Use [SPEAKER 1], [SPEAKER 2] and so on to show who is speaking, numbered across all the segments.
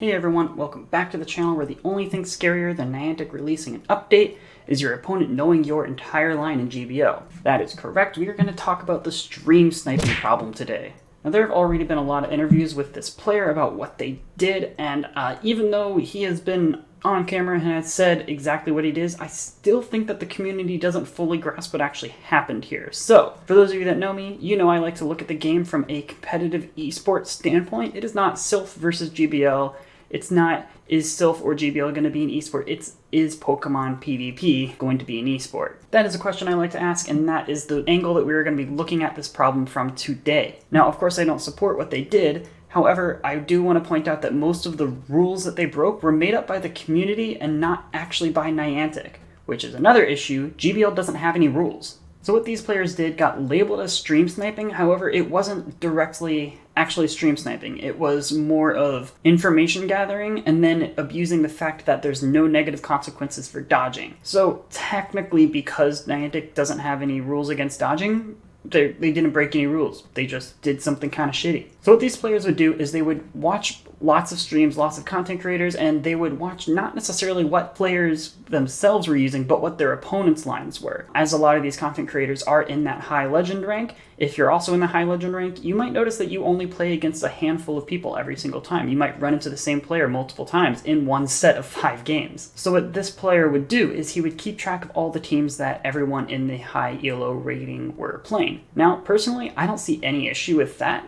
[SPEAKER 1] Hey everyone, welcome back to the channel where the only thing scarier than Niantic releasing an update is your opponent knowing your entire line in GBL. That is correct, we are going to talk about the stream sniping problem today. Now there have already been a lot of interviews with this player about what they did, and even though he has been on camera and has said exactly what he did, I still think that the community doesn't fully grasp what actually happened here. So, for those of you that know me, you know I like to look at the game from a competitive esports standpoint. It is not Sylph versus GBL. It's not, is Sylph or GBL going to be an esport? It's, is Pokemon PvP going to be an esport? That is a question I like to ask, and that is the angle that we're going to be looking at this problem from today. Now, of course, I don't support what they did. However, I do want to point out that most of the rules that they broke were made up by the community and not actually by Niantic, which is another issue. GBL doesn't have any rules. So what these players did got labeled as stream sniping. However, it wasn't directly actually stream sniping. It was more of information gathering and then abusing the fact that there's no negative consequences for dodging. So technically, because Niantic doesn't have any rules against dodging, they didn't break any rules. They just did something kind of shitty. So what these players would do is they would watch lots of streams, lots of content creators, and they would watch not necessarily what players themselves were using, but what their opponents' lines were. As a lot of these content creators are in that high legend rank, if you're also in the high legend rank, you might notice that you only play against a handful of people every single time. You might run into the same player multiple times in one set of 5 games. So what this player would do is he would keep track of all the teams that everyone in the high ELO rating were playing. Now, personally, I don't see any issue with that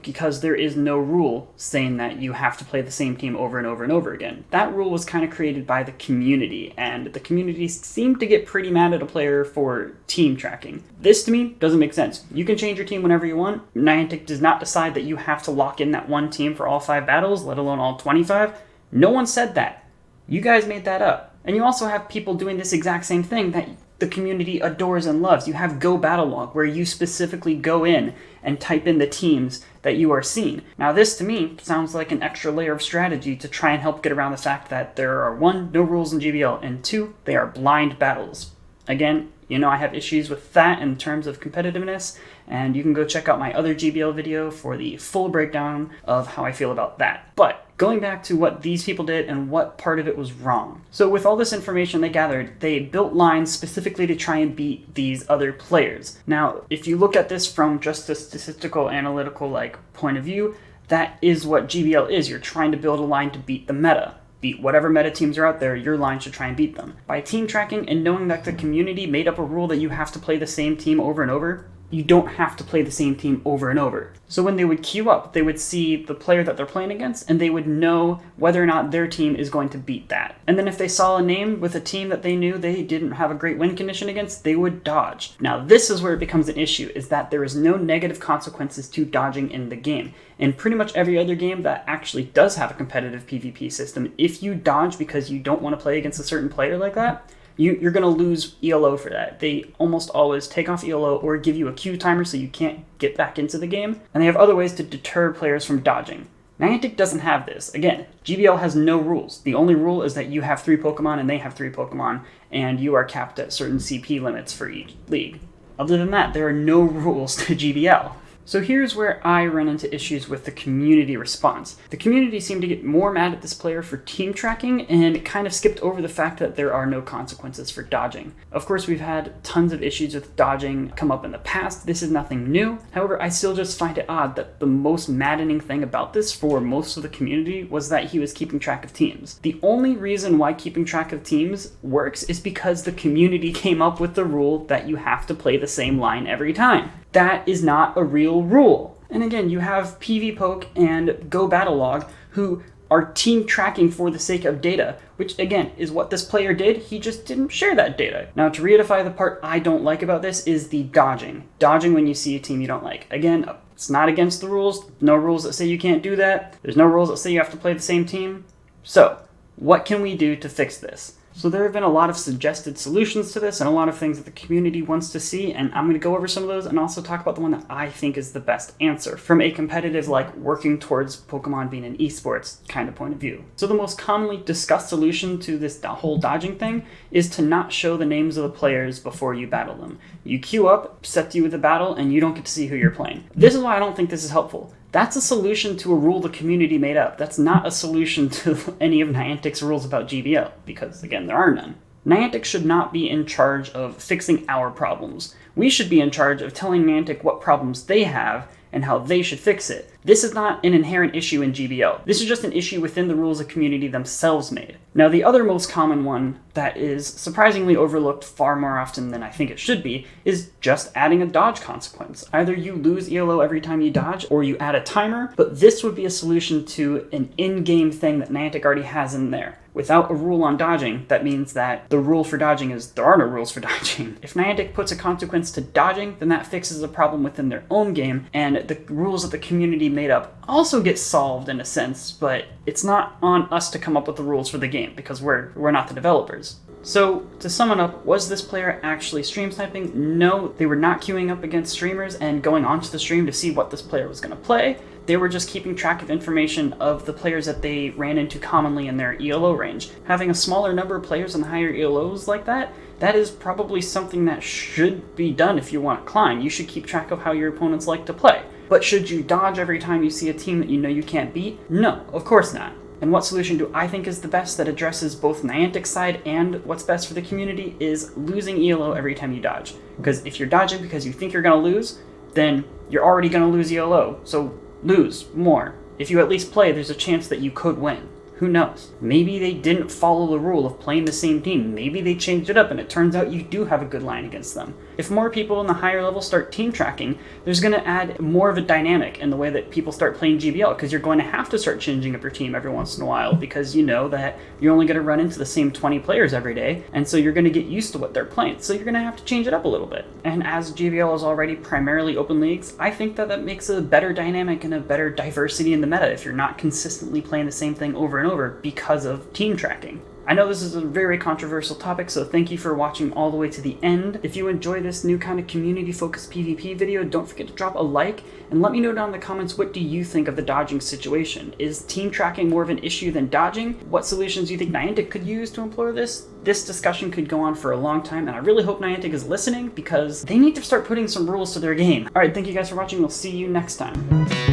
[SPEAKER 1] because there is no rule saying that you have to play the same team over and over and over again. That rule was kind of created by the community, and the community seemed to get pretty mad at a player for team tracking. This, to me, doesn't make sense. You can change your team whenever you want. Niantic does not decide that you have to lock in that one team for all 5 battles, let alone all 25. No one said that. You guys made that up. And you also have people doing this exact same thing that the community adores and loves. You have Go Battle Log, where you specifically go in and type in the teams that you are seeing. Now this, to me, sounds like an extra layer of strategy to try and help get around the fact that there are 1, no rules in GBL, and 2, they are blind battles. Again, you know I have issues with that in terms of competitiveness, and you can go check out my other GBL video for the full breakdown of how I feel about that. But going back to what these people did and what part of it was wrong. So with all this information they gathered, they built lines specifically to try and beat these other players. Now, if you look at this from just a statistical, analytical point of view, that is what GBL is. You're trying to build a line to beat the meta. Beat whatever meta teams are out there, your line should try and beat them. By team tracking and knowing that the community made up a rule that you have to play the same team over and over, you don't have to play the same team over and over. So when they would queue up, they would see the player that they're playing against, and they would know whether or not their team is going to beat that. And then if they saw a name with a team that they knew they didn't have a great win condition against, they would dodge. Now this is where it becomes an issue, is that there is no negative consequences to dodging in the game. In pretty much every other game that actually does have a competitive PvP system, if you dodge because you don't want to play against a certain player like that, you're going to lose ELO for that. They almost always take off ELO or give you a queue timer so you can't get back into the game. And they have other ways to deter players from dodging. Niantic doesn't have this. Again, GBL has no rules. The only rule is that you have 3 Pokemon and they have 3 Pokemon, and you are capped at certain CP limits for each league. Other than that, there are no rules to GBL. So here's where I run into issues with the community response. The community seemed to get more mad at this player for team tracking and kind of skipped over the fact that there are no consequences for dodging. Of course, we've had tons of issues with dodging come up in the past. This is nothing new. However, I still just find it odd that the most maddening thing about this for most of the community was that he was keeping track of teams. The only reason why keeping track of teams works is because the community came up with the rule that you have to play the same line every time. That is not a real rule. And again, you have PvPoke and Go Battle Log who are team tracking for the sake of data, which again is what this player did. He just didn't share that data. Now, to reedify the part I don't like about this is the dodging. Dodging when you see a team you don't like. Again, it's not against the rules. No rules that say you can't do that. There's no rules that say you have to play the same team. So, what can we do to fix this? So there have been a lot of suggested solutions to this and a lot of things that the community wants to see, and I'm going to go over some of those and also talk about the one that I think is the best answer from a competitive, working towards Pokemon being an esports kind of point of view. So the most commonly discussed solution to this whole dodging thing is to not show the names of the players before you battle them. You queue up, set you with a battle, and you don't get to see who you're playing. This is why I don't think this is helpful. That's a solution to a rule the community made up. That's not a solution to any of Niantic's rules about GBL, because again, there are none. Niantic should not be in charge of fixing our problems. We should be in charge of telling Niantic what problems they have and how they should fix it. This is not an inherent issue in GBL. This is just an issue within the rules the community themselves made. Now, the other most common one that is surprisingly overlooked far more often than I think it should be is just adding a dodge consequence. Either you lose ELO every time you dodge, or you add a timer, but this would be a solution to an in-game thing that Niantic already has in there. Without a rule on dodging, that means that the rule for dodging is there are no rules for dodging. If Niantic puts a consequence to dodging, then that fixes a problem within their own game, and the rules that the community made up also get solved in a sense, but it's not on us to come up with the rules for the game, because we're not the developers. So, to sum it up, was this player actually stream sniping? No, they were not queuing up against streamers and going onto the stream to see what this player was going to play. They were just keeping track of information of the players that they ran into commonly in their ELO range. Having a smaller number of players in the higher ELOs like that is probably something that should be done if you want to climb. You should keep track of how your opponents like to play. But should you dodge every time you see a team that you know you can't beat? No, of course not. And what solution do I think is the best that addresses both Niantic's side and what's best for the community is losing ELO every time you dodge. Because if you're dodging because you think you're going to lose, then you're already going to lose ELO, so lose more. If you at least play, there's a chance that you could win. Who knows? Maybe they didn't follow the rule of playing the same team. Maybe they changed it up and it turns out you do have a good line against them. If more people in the higher level start team tracking, there's going to add more of a dynamic in the way that people start playing GBL, because you're going to have to start changing up your team every once in a while, because you know that you're only going to run into the same 20 players every day, and so you're going to get used to what they're playing, so you're going to have to change it up a little bit. And as GBL is already primarily open leagues, I think that makes a better dynamic and a better diversity in the meta if you're not consistently playing the same thing over and over because of team tracking. I know this is a very controversial topic, so thank you for watching all the way to the end. If you enjoy this new kind of community-focused PvP video, don't forget to drop a like, and let me know down in the comments, what do you think of the dodging situation? Is team tracking more of an issue than dodging? What solutions do you think Niantic could use to implore this? This discussion could go on for a long time, and I really hope Niantic is listening, because they need to start putting some rules to their game. Alright, thank you guys for watching, we'll see you next time.